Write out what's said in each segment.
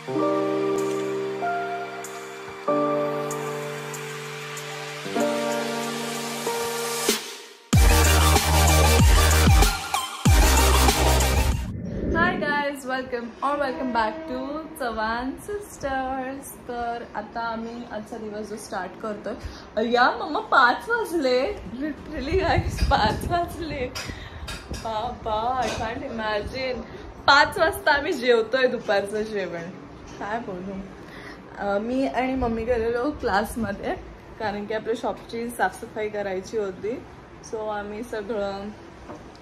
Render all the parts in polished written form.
Welcome back to Chavan sisters. तर आता आम्ही आजचा दिवस जो स्टार्ट करतोय, या मम्मा 5 वाजले, लिटरली गाईस 5 वाजले बाबा, आय कॅन्ट इमॅजिन 5 वाजता आम्ही जेवतोय दुपारचं जेवण। काय बोलू, मी आणि मम्मी गेलेलो क्लासमध्ये कारण की आपल्या शॉपची साफसफाई करायची होती। सो आम्ही सगळं,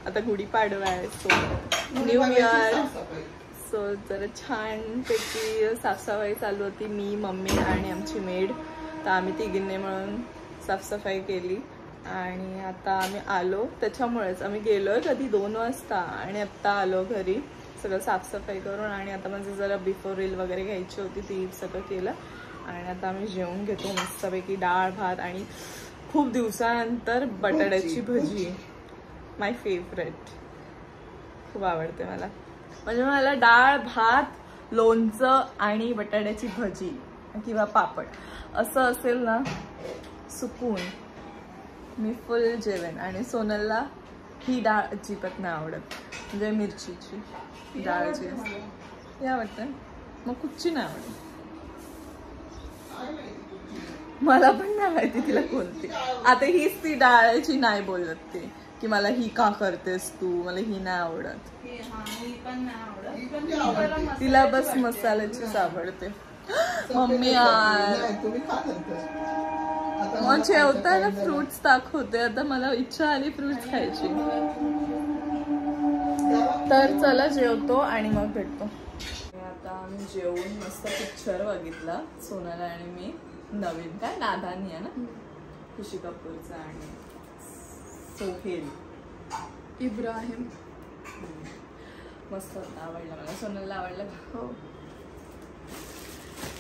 आता गुढीपाडवा आहे, सो न्यू इयर, सो जरा छानपैकी साफसफाई चालू होती। मी, मम्मी आणि आमची मेड, तर आम्ही तिघींनी मिळून साफसफाई केली आणि आता आम्ही आलो। त्याच्यामुळेच आम्ही गेलोय कधी 2 वाजता आणि आत्ता आलो घरी सगळं साफसफाई करून। आणि आता म्हणजे जरा बिफोर रील वगैरे घ्यायची होती, ती सगळं केलं आणि आता आम्ही जेवून घेतो मस्तपैकी डाळ भात आणि खूप दिवसानंतर बटाट्याची भजी, माय फेवरेट, खूप आवडते मला। म्हणजे मला डाळ भात, लोणचं आणि बटाट्याची भजी किंवा पापड असं असेल ना, सुकून मी फुल जेवेन। आणि सोनलला ही डाळ अजिबात नाही आवडत, म्हणजे मिरचीची डाळ जी असते ती आवडते, मग कुठची नाही आवडत। मला पण नाही माहिती तिला कोणती। आता हीच ती डाळची नाही बोलत ती की मला ही का करतेस तू, मला ही नाही आवडत, तिला बस मसाल्याचीच आवडते। मम्मी यार मग जेवताना फ्रुट्स दाखवते, आता मला इच्छा आली फ्रुट्स खायची। तर चला जेवतो आणि मग भेटतो। आता आम्ही जेवून मस्त पिक्चर बघितला सोनाला आणि मी, नवीन काय नादानी आहे ना, खुशी कपूरचा आणि सोहेल इब्राहिम, मस्त होता, आवडला मला, सोनलला आवडलं। हो।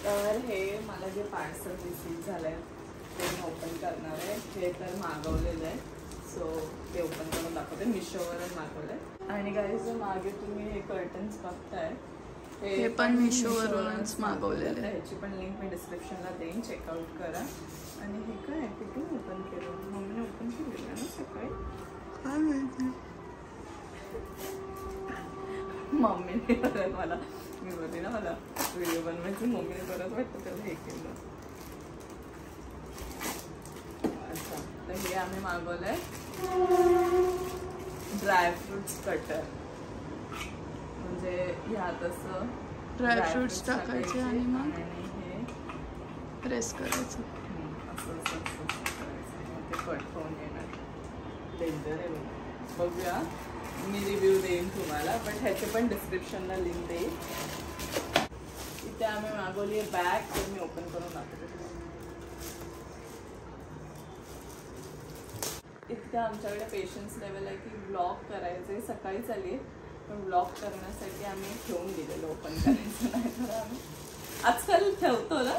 तर हे मला जे पार्सल रिसीव झालंय ते मी ओपन करणार आहे। हे तर मागवलेलं आहे, सो ते ओपन करून दाखवते, मिशोवरून मागवलंय। आणि गाईज जो मागे तुम्ही हे कर्टन्स बघताय हे पण मिशोवरूनच मागवलेलं आहे। ह्याची पण लिंक मी डिस्क्रिप्शनला देईन, चेकआउट करा। आणि हे काय कुठून ओपन केलं, मम्मीने ओपन केलेलं ना सकाळी, काय माहिती, मम्मीने परत मला, मी बोलते ना मला व्हिडिओ बनवायची, मम्मीने परत वाटतं त्याला हे केलं। अच्छा, तर हे आम्ही मागवलंय ड्रायफ्रुट्स कटर, म्हणजे ह्यात असं ड्रायफ्रुट्स टाकायचे आणि मग हे प्रेस करायचं, असं असं करायचं, ते कट होऊन येणार। डेंजर आहे, बघूया, मी रिव्ह्यू देईन तुम्हाला, बट ह्याचे पण डिस्क्रिप्शनला लिंक देईन। इथे आम्ही मागवली आहे बॅग, तर मी ओपन करून दाखवते। इतकं आमच्याकडे पेशन्स लेवल आहे की ब्लॉग करायचे, सकाळी चालली पण ब्लॉग करण्यासाठी आम्ही ठेवून दिलेलं ओपन करायचं नाही, तर आम्ही आजकाल ठेवतो ना,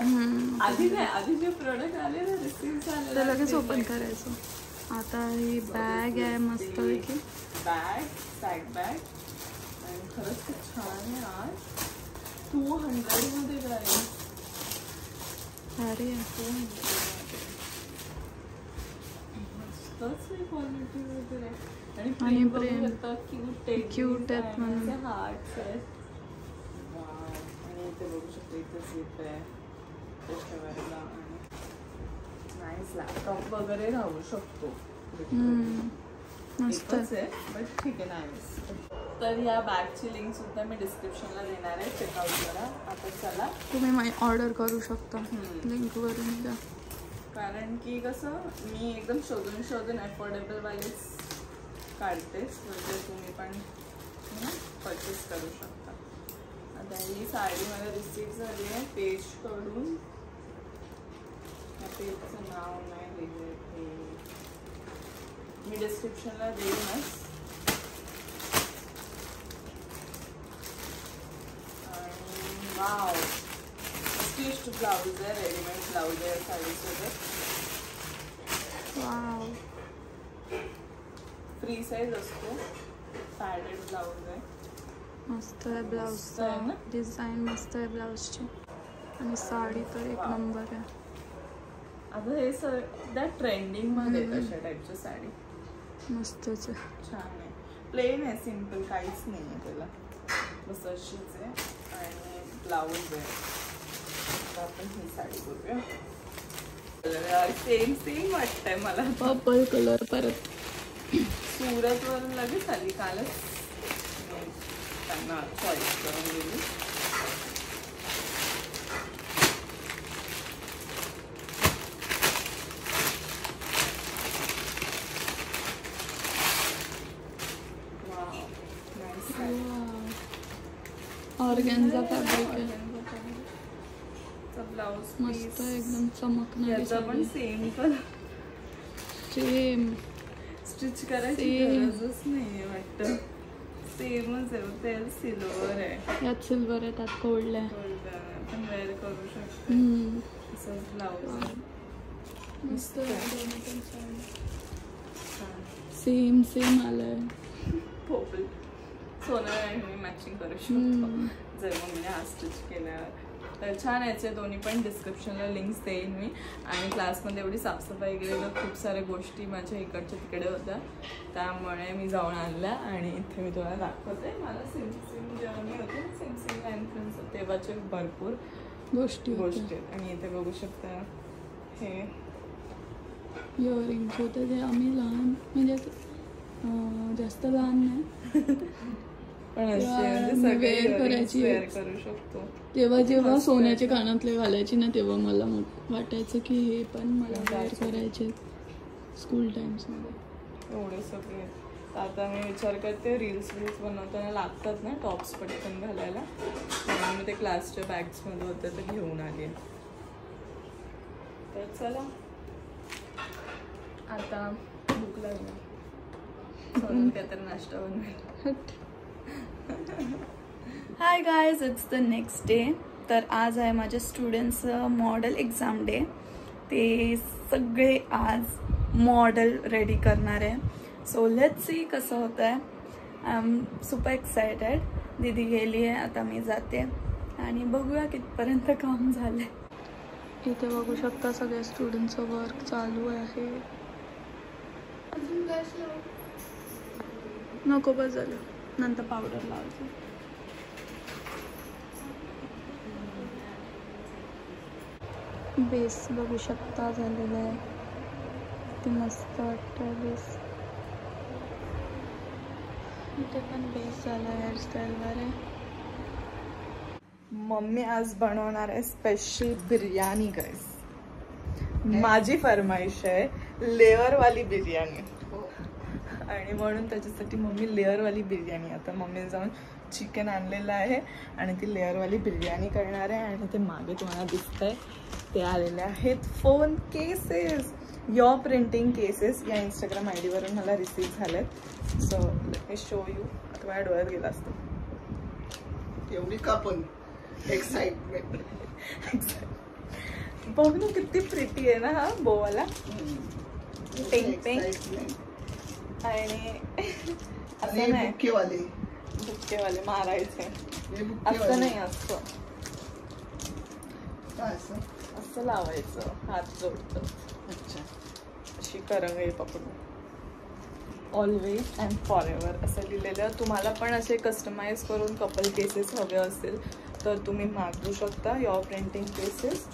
आधी नाही, आधी जे प्रोडक्ट आले ना रिसीव्ह झाले ते लगेच ओपन करायचं। आता ही बॅग आहे मस्त पैकी, बॅग, सॅक बॅग, आणि खरंच खूप छान आहे यार, 200 मध्ये जाईल, भारी आहे, 200 मध्ये क्वालिटी वगैरे, आणि प्रेम क्यूट आहेत म्हणून हार्ट्स आहेत। आणि इथे बघू शकतो, इथे झिप आहे ठेवायला, आणि नाईस लॅपटॉप वगैरे राहू शकतो, एकच आहे बट ठीक आहे, नाईस। तर या बॅगची लिंक सुद्धा मी डिस्क्रिप्शनला देणार आहे, चेकआउट करा। आता चला, तुम्ही ऑर्डर करू शकता लिंकवरून द्या, कारण की कसं मी एकदम शोधून अफोर्डेबल वालीच काढतेच, म्हणजे तुम्ही पण परचेस करू शकता। आता ही साडी मला रिसीव्ह झाली आहे पेजकडून, या पेजचं नाव नाही लिहिलं हे, मी डिस्क्रिप्शनला देईनच। आणि वाव, स्टिच्ड ब्लाउज आहे, रेडीमेड ब्लाउज आहे साडीसोबत, वाव, फ्री साईज असतो, पॅडेड ब्लाउज आहे, मस्त आहे ब्लाउजचा डिझाईन, मस्त आहे ब्लाउजची आणि साडी तर एक नंबर आहे. आता हे सध्या ट्रेंडिंग मध्ये तशा टाईपची साडी मस्तच आहे, छान आहे. प्लेन आहे, सिम्पल, काहीच नाही आहे त्याला, बस अशीच आहे आणि ब्लाऊज आहे. आता आपण ही साडी बघूया. सेम सेम वाटतंय मला. पर्पल कलर परत सुरत वरून लगेच आली, कालच त्यांना चॉईस करून गेली. ऑर्गॅन्झा फॅब्रिक आहे, ब्लाउज मस्त एकदम चमकणारी. पण सेम कलर, सेम स्टिच करायची गरजच नाहीये वाटतं. सेमच आहे, ते सिल्वर आहे, यात सिल्वर आहे, त्यात गोल्ड आहे. पण वेअर करू शकतो. असं ब्लाउज मस्त सेम सेम आलंय. पोपल सोनं आणि मॅचिंग करू शकतो जर मम्मीने हा स्टिच केल्यावर. तर छान याचे दोन्ही पण डिस्क्रिप्शनला लिंक्स देईन मी. आणि क्लासमध्ये एवढी साफसफाई केलेलं, खूप साऱ्या गोष्टी माझ्या इकडच्या तिकडे होत्या, त्यामुळे मी जाऊन आणल्या आणि इथे मी तुम्हाला दाखवते. मला सेम जर्नी होती, सेम कॉन्फरन्स तेव्हाचे भरपूर गोष्टी आहेत. आणि इथे बघू शकता हे इयरिंग्स होते, जे आम्ही लहान म्हणजे जास्त लहान नाही पण वेअर करायची, वेअर करू शकतो. तेव्हा जेव्हा सोन्याचे कानातले घालायची ना, तेव्हा मला वाटायचं की हे पण मला वेअर करायचे स्कूल टाइम्समध्ये. एवढे सगळे आता मी विचार करते, रील्स बनवताना लागतात ना टॉप्स पटकन घालायला, म्हणून मी ते क्लासच्या बॅग्समध्ये होते तर घेऊन आली. तर चला आता भूक लागली, काहीतरी नाश्ता बनवेल. Hi guys, it's the next day. तर आज आहे माझ्या स्टुडंट्सचं मॉडेल एक्झाम डे. ते सगळे आज मॉडेल रेडी करणार आहे. सो लेट्स सी कसं होतं आहे. I am super excited. दीदी गेली आहे, आता मी जाते आणि बघूया कितपर्यंत काम झालं आहे. इथे बघू शकता सगळ्या स्टुडंटचं वर्क चालू आहे. नको बस झालं, नंतर पावडर लावायचं. बेस बघू शकता झालेला आहे, किती मस्त वाटतं बेस. इथे पण बेस झाला, हेअरस्टाईलवर आहे. मम्मी आज बनवणार आहे स्पेशल बिर्याणी गाईस. माझी फरमाईश आहे लेअरवाली बिर्याणी, आणि म्हणून त्याच्यासाठी मम्मी लेअरवाली बिर्याणी. आता मम्मीने जाऊन चिकन आणलेलं आहे आणि ती लेअरवाली बिर्याणी करणार आहे. आणि ते मागे तुम्हाला दिसतंय ते आलेले आहेत phone cases, your printing cases. या इंस्टाग्राम ID वरून मला रिसीव्ह झालेत. So let me show you. आता माझ्या डोळ्यात गेला असतो एवढी का पण एक्साइटमेंट. बघ ना किती प्रिटी आहे ना हा बोवाला, पिंक पिंक. आणि असं नाही बुक्केवाले मारायचे, असं नाही, असं असं लावायचं, हात जोडतं. अच्छा, अशी करंगळी पकडून ऑलवेज अँड फॉर एव्हर असं लिहिलेलं. तुम्हाला पण असे कस्टमाइज करून कपल केसेस हवे असेल तर तुम्ही मागवू शकता युअर प्रिंटिंग केसेस.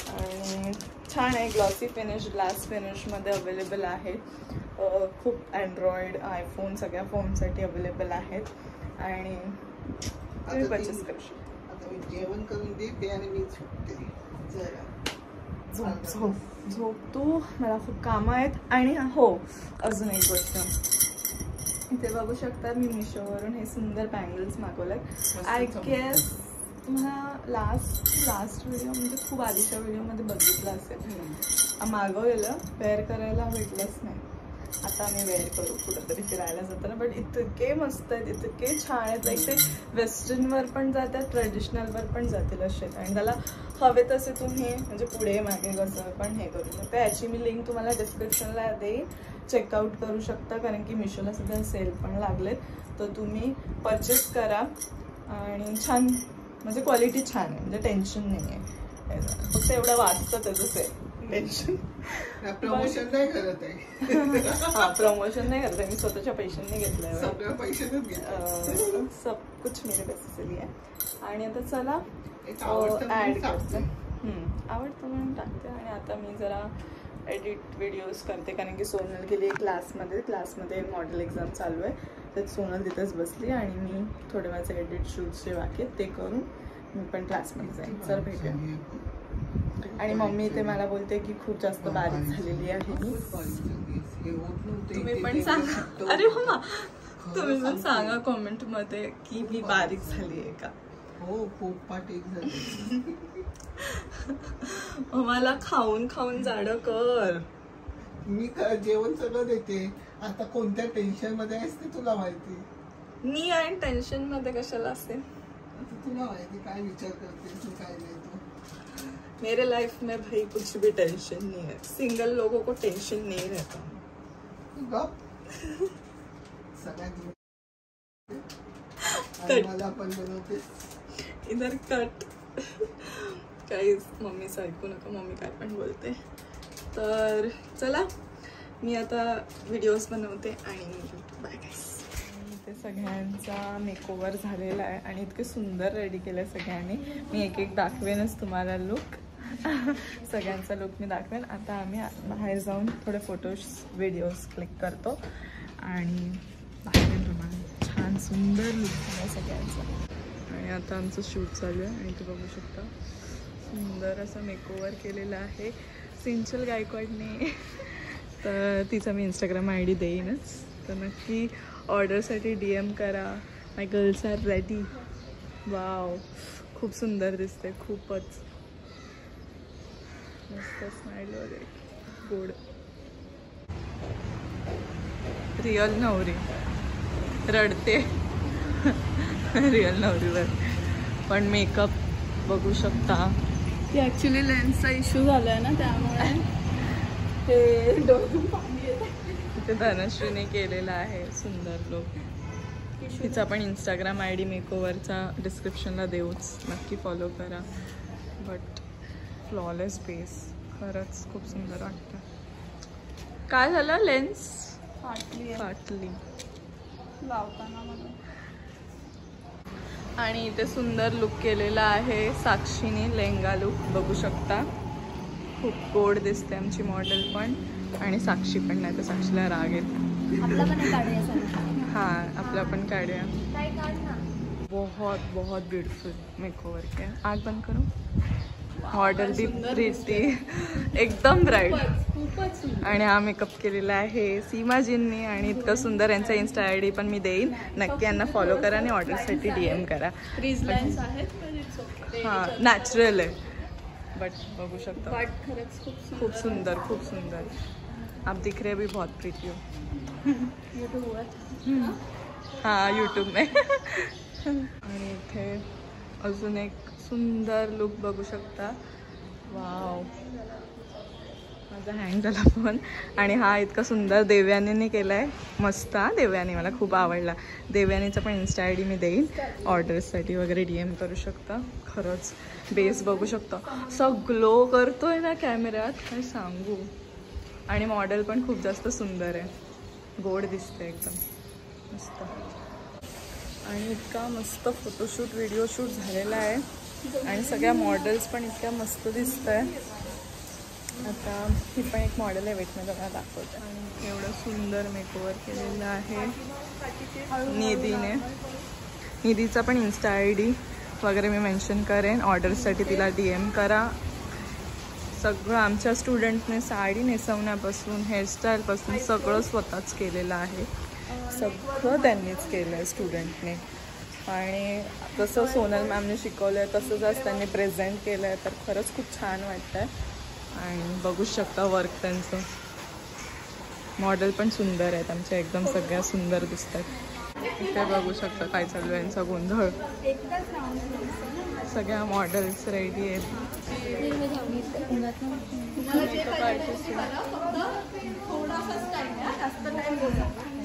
आणि छान आहे, ग्लॉसी फिनिश, ग्लास फिनिशमध्ये अवेलेबल आहे. खूप अँड्रॉइड, आयफोन सगळ्या फोनसाठी अवेलेबल आहेत. आणि तुम्ही परचेस करू शकता. आता मी जेवण करून देते आणि मी झोपते. झोप झोप झोप तू, मला खूप कामं आहेत. आणि हो, अजून एक गोष्ट, इथे बघू शकता मी मिशोवरून हे सुंदर बँगल्स मागवलेत. आय गेस तुम्हाला लास्ट व्हिडिओ म्हणजे खूप आधीच्या व्हिडिओमध्ये बघितलं असेल. मागवलेलं, वेअर करायला भेटलंच नाही. आता आम्ही वेअर करू कुठंतरी फिरायला जाताना. बट इतके मस्त आहेत, इतके छान आहेत. लाईक ते वेस्टर्नवर पण जातात, ट्रेडिशनलवर पण जातील असे. आणि त्याला हवे तसे तुम्ही म्हणजे पुढे मागे कसं पण हे करू शकता. याची मी लिंक तुम्हाला डिस्क्रिप्शनला देईन, चेकआउट करू शकता. कारण की मिशोला सध्या सेल पण लागलेत, तर तुम्ही परचेस करा. आणि छान म्हणजे क्वालिटी छान आहे, म्हणजे टेन्शन नाही आहे. फक्त एवढं वाचतं त्याचं सेल, टेन्शन. प्रमोशन नाही करत आहे. हा, प्रमोशन नाही करत आहे मी, स्वतःच्या पैशांनी घेतलंय. सगळ्या पैशातच घेतलं, सब कुछ मेरे पैसे से लिया. आणि आता चला ऍड करते. आवडतं म्हणून टाकते. आणि आता मी जरा एडिट व्हिडिओज करते, कारण की सोनल गेली क्लासमध्ये मॉडेल एक्झाम चालू आहे. तर सोनल तिथेच बसली आणि मी थोडे माझे एडिट शूट्स जे बाकी आहेत ते करून मी पण क्लासमध्ये जाईन. चल भेटूया. आणि मम्मी ते मला बोलते की खूप जास्त बारीक झालेली आहे मी. तुम्ही पण सांगा. अरे मम्मा, तुम्ही पण सांगा कॉमेंटमध्ये की मी बारीक झाली आहे का. हो, पोटपाट एक झाली. मला खाऊन खाऊन जाडं कर. मी जेवण सगळं देते. आता कोणत्या टेन्शन मध्ये आहेस ते तुला माहिती. मी आणि टेन्शन मध्ये कशाला असेल, तुला माहिती काय विचार करते तू, काय नाही तू. मेरे लाइफ में भाई कुछ भी टेंशन नहीं है. सिंगल लोगों को टेंशन नहीं रहता. सगळ्यात मला पण बनवते. इधर कट. काहीच मम्मीचं ऐकू नका, मम्मी काय पण बोलते. तर चला मी आता व्हिडिओज बनवते आणि बाय गाईस. ते सगळ्यांचा मेकओव्हर झालेला आहे आणि इतके सुंदर रेडी केलं आहे सगळ्यांनी. मी एक एक दाखवेनच तुम्हाला लुक. सगळ्यांचा लुक मी दाखवेन. आता आम्ही बाहेर जाऊन थोडे फोटोज व्हिडिओज क्लिक करतो आणि बाहेर तुम्हाला छान सुंदर लुक झाला सगळ्यांचा. आणि आता आमचं शूट चालू आहे आणि तुम्ही बघू शकता सुंदर असं मेकओव्हर केलेलं आहे सिंचल गायकवाडने. तर तिचा मी इंस्टाग्राम ID देईनच, तर नक्की ऑर्डरसाठी DM करा. माय गर्ल्स आर रेडी. वाव, खूप सुंदर दिसते, खूपच मस्त स्माइल वगैरे गोड. रिअल नवरी रडते. रिअल नवरीवर पण मेकअप बघू शकता. की ॲक्च्युली लेन्सचा इश्यू झाला आहे ना, त्यामुळे हे डोळ्यातून पाणी येतं. तिथे धनश्रीने केलेला आहे सुंदर लुक. तिचा पण इंस्टाग्राम ID मेकओव्हरचा डिस्क्रिप्शनला देऊच, नक्की फॉलो करा. बट फ्लॉलेस बेस, खरंच खूप सुंदर वाटतं. काय झालं, लेन्स फाटली लावताना मला. आणि इथे सुंदर लुक केलेला आहे साक्षीने, लेहंगा लुक बघू शकता. खूप गोड दिसते आमची मॉडेल पण, आणि साक्षी पण. नाही तर साक्षीला राग येतो. हाँ, आपला पण काढूया. बहुत बहुत ब्यूटीफुल मेकओवर किया. आग बंद करो. मॉडेल भी प्रीती, एकदम ब्राईट. आणि हा मेकअप केलेला आहे सीमाजींनी. आणि इतकं सुंदर. यांचा इंस्टा ID पण मी देईन, नक्की यांना फॉलो करा आणि ऑर्डरसाठी DM करा. हां, नॅचरल आहे बट बघू शकता. खूप सुंदर, खूप सुंदर. आप दिख रहे भी बहुत प्रीति हो. हाँ, यूट्यूब में. आणि इथे अजून एक सुंदर लुक बघू शकता. वाव, माझा हँग झाला फोन. आणि हा इतका सुंदर देवयानीने केला आहे, मस्त. हा, देवयानी मला खूप आवडला. देवयानीचा पण इंस्टा ID मी देईन, ऑर्डर्ससाठी वगैरे DM करू शकता. खरंच बेस बघू शकता, असा ग्लो करतोय ना कॅमेऱ्यात, काय सांगू. आणि मॉडेल पण खूप जास्त सुंदर आहे, गोड दिसते एकदम मस्त. आणि इतका मस्त फोटोशूट व्हिडिओ शूट झालेला आहे. आणि सगळ्या मॉडेल्स पण इतक्या मस्त दिसत आहे. आता ही पण एक मॉडेल आहे, वेट मी तुम्हाला दाखवते. आणि एवढं सुंदर मेकओव्हर केलेलं आहे निधीने. निधीचा पण इंस्टा ID वगैरे मी मेन्शन करेन, ऑर्डरसाठी तिला DM करा. सगळं आमच्या स्टुडंटने साडी नेसवण्यापासून हेअरस्टाईलपासून सगळं स्वतःच केलेलं आहे. सगळं त्यांनीच केलं आहे स्टुडंटने. आणि जसं सोनल मॅमने शिकवलं आहे तसंच आज त्यांनी प्रेझेंट केलं आहे, तर खरंच खूप छान वाटतं आहे. आणि बघू शकता वर्क त्यांचं. मॉडेल पण सुंदर आहेत आमच्या, एकदम सगळ्या सुंदर दिसतात. इथे बघू शकता काय चालू आहे यांचा गोंधळ. सगळ्या मॉडेल्स रेडी आहेत.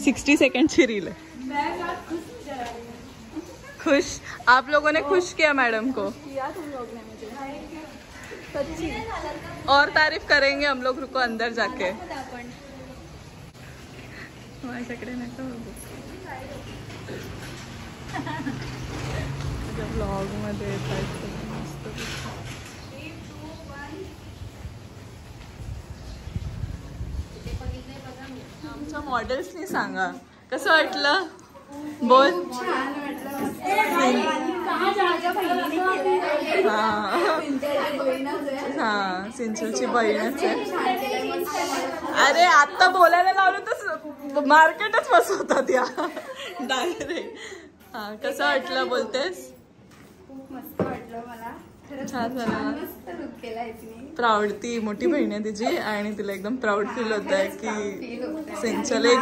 60 सेकंडची रील है. खुश, आप लोगों ने खुश किया मैडम को. और तारीफ करेंगे हम लोग, रुको अंदर जाके. माझ्याकडे नका बघू. ब्लॉग मध्ये मस्त. आमच्या मॉडेल्सनी सांगा कसं वाटलं, बोल. हा सिंचूची बहीणच आहे. अरे आता बोलायला लावलं तर मार्केटच बसवतात या डायरेक्ट. हा कसं वाटलं बोलतेस. खूप मस्त वाटलं मला. छान झालं. प्राऊड, ती मोठी बहीण आहे तिची आणि तिला एकदम प्राऊड फील होत आहे की सिंचल एक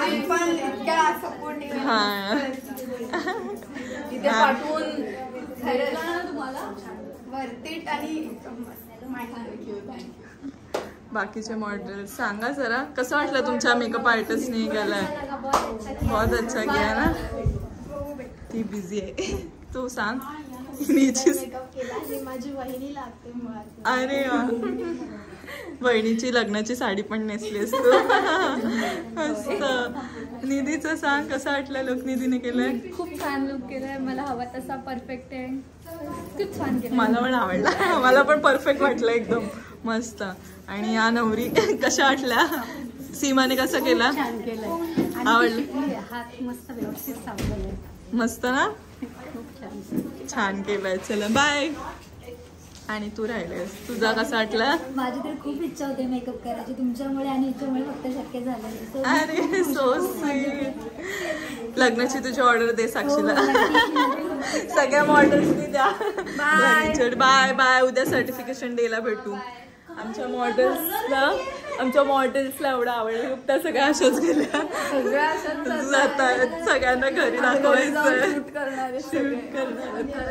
हा बाकीचे मॉडेल सांगा जरा कसं वाटलं तुमच्या मेकअप आर्टिस्टने गेलाय. बहुत अच्छा किया ना. ती बिझी आहे. तू सांग. माझी वहिनी लागते. अरे वा, बहिणीची लग्नाची साडी पण नेसलीस तू. मस्त. निधीचं सांग कसं वाटलं लुक निधीने केलंय. खूप छान लुक केलाय. मला हवा तसा परफेक्ट आहे. खूप छान केलं. मला पण आवडला. मला पण परफेक्ट वाटलं एकदम मस्त. आणि या नवरी कशा वाटल्या. सीमाने कसं केला. छान केलंय. आवडलं. हात मस्त व्यवस्थित सावलेला. मस्त ना. खूप छान केलंय. चला बाय. आणि तू राहिलेस, तुझा कसा वाटला. माझी तर खूप इच्छा होती मेकअप करायची तुमच्यामुळे आणि याच्यामुळे फक्त शक्य झालं. अरे सो स्वीट. लग्नाची तुझी ऑर्डर दे साक्षीला. सगळ्या मॉडेल्सनी द्या. Bye bye. उद्या सर्टिफिकेशन डेला भेटू. आमच्या मॉडेल्सला एवढं आवडलं. त्या सगळ्या अशाच गेल्या जातात. सगळ्यांना घरी दाखवायचं.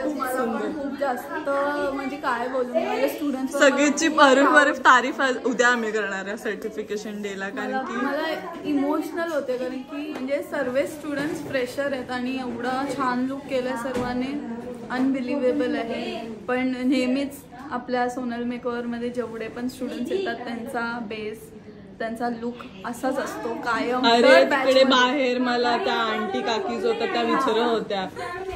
खूप जास्त म्हणजे काय बोलू स्टुडंट सगळीची बरोबर तारीफ उद्या आम्ही करणार आहे सर्टिफिकेशन डेला. कारण की मला इमोशनल होते कारण की म्हणजे सर्व स्टुडंट्स फ्रेशर आहेत आणि एवढं छान लुक केलंय सर्वांनी. अनबिलिव्हेबल आहे. पण नेहमीच आपल्या सोनल मेकओव्हरमध्ये जेवढे पण स्टुडंट्स येतात त्यांचा बेस, त्यांचा लुक असाच असतो कायम. अरे तिकडे बाहेर मला त्या आंटी काकीज होत्या त्या विचारत होत्या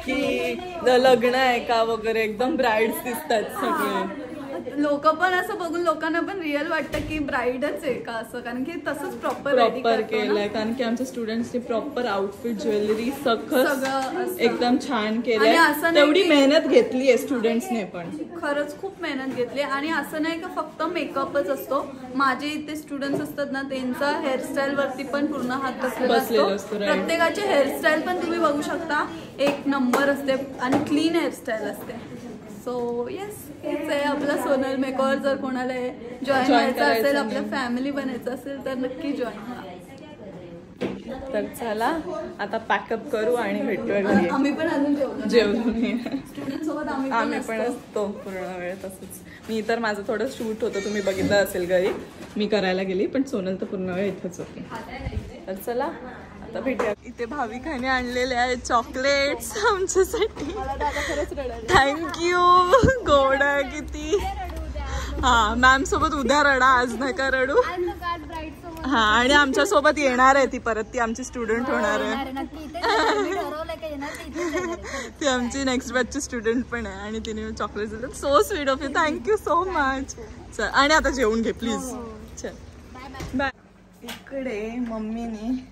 की लग्न आहे का वगैरे. एकदम ब्राईड्स दिसतात सगळे. लोक पण असं बघून लोकांना पण रिअल वाटतं की ब्राईडच आहे का असं. कारण की तसंच प्रॉपर केलंय. कारण की आमच्या स्टुडंट्सनी प्रॉपर आउटफिट ज्वेलरी सगळं एकदम छान केलंय. तेवढी मेहनत घेतली आहे स्टुडंट्सने पण. खरंच खूप मेहनत घेतली. आणि असं नाही का फक्त मेकअपच असतो. माझे इथे स्टुडंट्स असतात ना त्यांचा हेअरस्टाईल वरती पण पूर्ण हात बसलेला असतो. प्रत्येकाची हेअरस्टाईल पण तुम्ही बघू शकता एक नंबर असते आणि क्लीन हेअरस्टाईल असते. सो येस हेच आहे आपला सोनल मेकओव्हर. जर कोणाला जॉईन व्हायचं असेल, आपल्या फॅमिली बनायचं असेल तर नक्की जॉईन व्हा. तर चला आता पॅकअप करू आणि भेटूया घरी. आम्ही पण अजून जेवून स्टुडंट सोबत आम्ही पण असतो पूर्ण वेळ. तसंच मी तर माझं थोडं शूट होतं तुम्ही बघितलं असेल घरी. मी करायला गेली पण सोनल तर पूर्ण वेळ इथेच होती. तर चला आता भेटूया. इथे भाविकाने आणलेले आहेत चॉकलेट्स आमच्यासाठी. थँक्यू. गोड आहे किती. हा मॅम सोबत उद्या रडा, आज नका रडू. हा आणि आमच्या सोबत येणार आहे ती परत. ती आमची स्टुडंट होणार आहे. ती आमची नेक्स्ट बॅचची स्टुडंट पण आहे आणि तिने चॉकलेट दिलं. So sweet of you. Thank you so much. चल आणि आता जेवून घे प्लीज. चल बाय. इकडे मम्मीने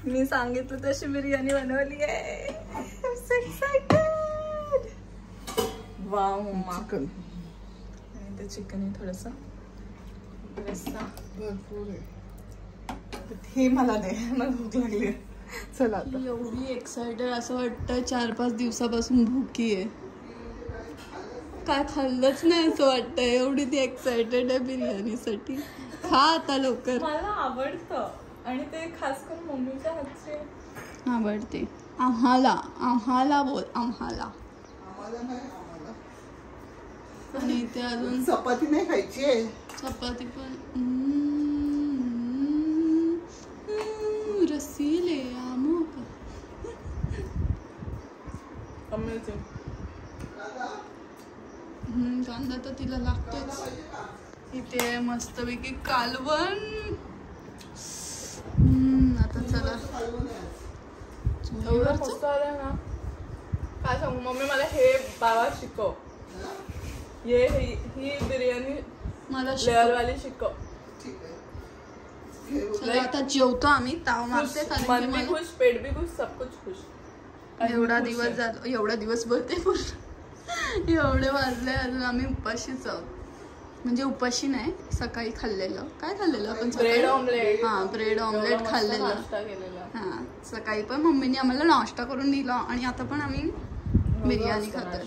मी सांगितलं तशी बिर्याणी बनवली आहे. Wow mamma. आणि ते चिकन थोडस हे मला दे, मला भूक लागली. चला आता. एवढी एक्सायटेड असं वाटतं 4-5 दिवसापासून भूकी आहे. काय खाल्लंच नाही असं वाटतंय. एवढी ती एक्सायटेड आहे बिर्याणीसाठी. खा आता लवकर. मला आवडतं आणि ते खास करून मम्मीच्या हातचे आवडते. आम्हाला बोल, आम्हाला. आणि ते अजून चपाती नाही खायची आहे. चपाती पण रसीले आमुक. अमेझिंग. कांदा तर तिला लागतोच. इथे मस्तपैकी कालवण. आता चला एवढं मस्त आलं ना, काय सांगू. मम्मी मला हे बाबा शिकव, ही बिर्याणी मला लेअर वाली शिकव. चला आता जेवतो आम्ही. ताव मारते कारण मन की भी मला खुश, पेट भी खुश, सब कुछ खुश. एवढा दिवस झाला, एवढा दिवस बोलते पूर्ण एवढे वाजले अजून आम्ही उपाशीच आहोत. म्हणजे उपाशी नाही, सकाळी खाल्लेलं. काय खाल्लेलं आपण? Bread omelette. हा, ब्रेड ऑमलेट खाल्लेलं. हा, सकाळी पण मम्मीने आम्हाला नाश्ता करून दिला आणि आता पण आम्ही बिर्याणी खातोय.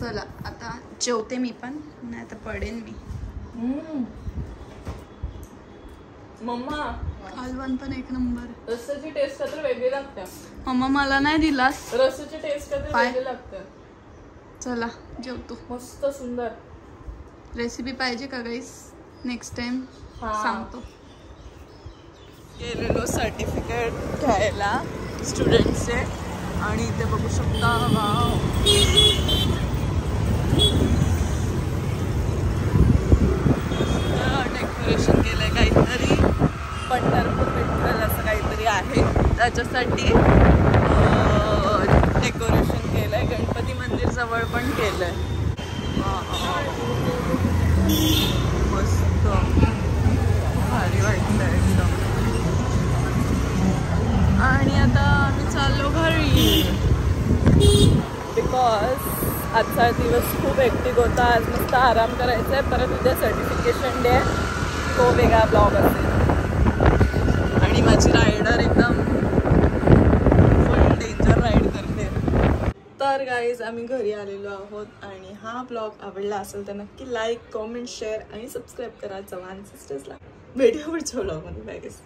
चला आता जेवते मी पण, नाही तर पडेन मी. मम्मा कालवण पण एक नंबर. रस्स्याची टेस्ट तर वेगळी लागते. मम्मा मला नाही दिलास. रस्स्याची टेस्ट तर वेगळी लागते. चला जेवतो. मस्त सुंदर. रेसिपी पाहिजे का गाईस? नेक्स्ट टाइम सांगतो. गेलेलो सर्टिफिकेट घ्यायला स्टुडंटचे आणि इथे बघू शकता. वाव, डेकोरेशन केलंय काहीतरी. पंढरपूर पेट्रोल असं काहीतरी आहे, त्याच्यासाठी डेकोरेशन केलंय. गणपती मंदिर जवळ पण केलंय. मस्त भारी वाटतंय एकदम. आणि आता आम्ही चाललो घरी, बिकॉज आजचा दिवस खूप हेक्टिक होता. आज मस्त आराम करायचा आहे. परत उद्या सर्टिफिकेशन डे, तो वेगळा ब्लॉग असेल. आणि माझी रायडर एकदम फुल डेंजर राईड करते. तर गाईज आम्ही घरी आलेलो आहोत आणि हा ब्लॉग आवडला असेल तर नक्की लाईक, कॉमेंट, शेअर आणि सबस्क्राईब करा चव्हाण सिस्टर्सला. भेटूया पुढच्या ब्लॉगमध्ये. Bye guys.